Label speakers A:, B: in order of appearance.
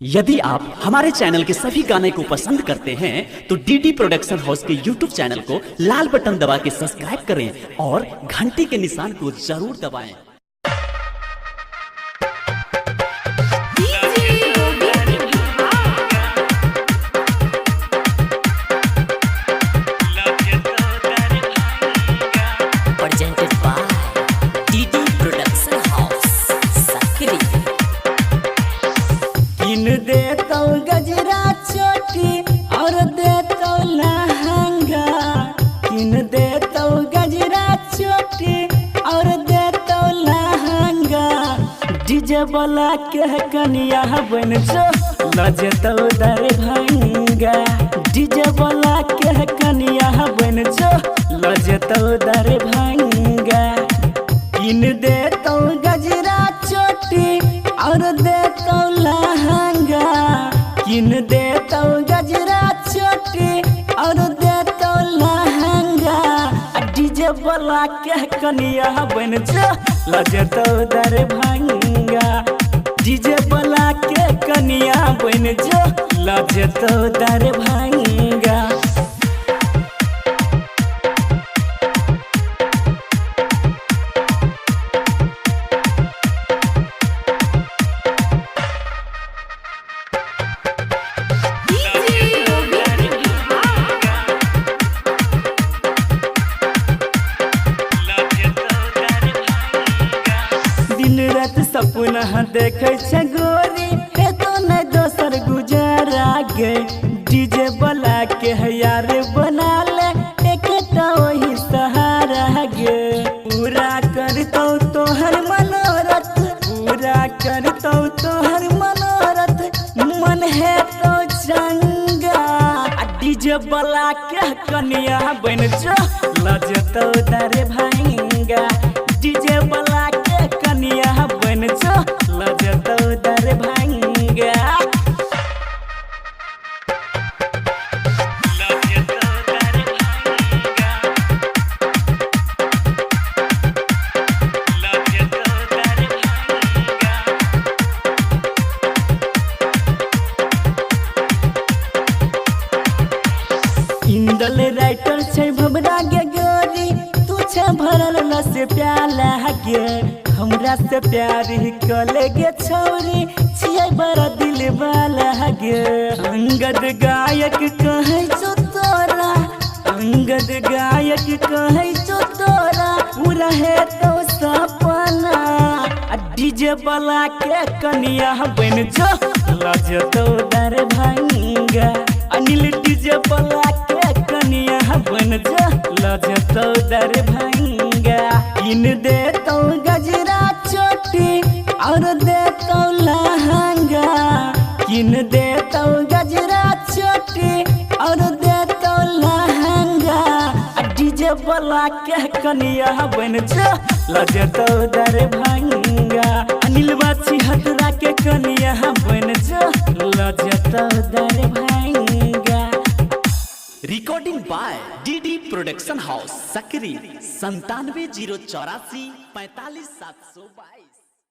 A: यदि आप हमारे चैनल के सभी गाने को पसंद करते हैं तो डीडी प्रोडक्शन हाउस के यूट्यूब चैनल को लाल बटन दबा के सब्सक्राइब करें और घंटी के निशान को जरूर दबाएं।
B: Presented by DD Production House, Sakri।
C: किन देतो गजरा चोटी और देतो लहंगा, किन देतो गजरा चोटी और देतो लहंगा। डीजे वाला के कनिया बन जो लजतो दरभंगा, डीजे वाला के कनिया बन जो लजतो दरभंगा। किन देतो गजरा चोटी और देतो लहंगा, किन देतो गजरा चोटी और देतो लहंगा। डीजे वाला के कनिया बन जो लजतो दरभंगा, डीजे वाला के कनिया बन जो लजतो दरभंगा। दिन रात सपना देखे छे गोरी, हे तो नहीं दोसर गुजारा गे। डीजे वाला के यार बना ले एकटा वही सहारा गे। पूरा करतो तोहर मनोरथ, पूरा करतो तोहर मनोरथ, मन है तो चंगा। डीजे वाला के कनिया बन जो लजतो दरभंगा, डीजे वाला के कनिया बन जो लजतो दरभंगा। इंदल राइटर छे भबरा गे गोरी, तू छे भरल रस प्याला गे। हमरा से प्यार ही कले गे छोरी, छिए बड़ा दिल वाला गे। अंगद गायक कहे छो तोरा, अंगद गायक कहे छो तोरा, पूरा है तो सपना। डीजे वाला के कनिया बन जो लजतो दरभंगा, अनिल डीजे वाला के कनिया बन जो लजतो दरभंगा। इन देतो गजरा चोटी और देतो लहंगा, किन देतो गजरा चोटी और देतो लहंगा। डीजे वाला के कनिया बन जो लजतो दरभंगा, अनिल बाछी हतरा के कनिया बन जो लजतो Darbhanga.
A: Recording by DD production house Sakri 97 084 45 722।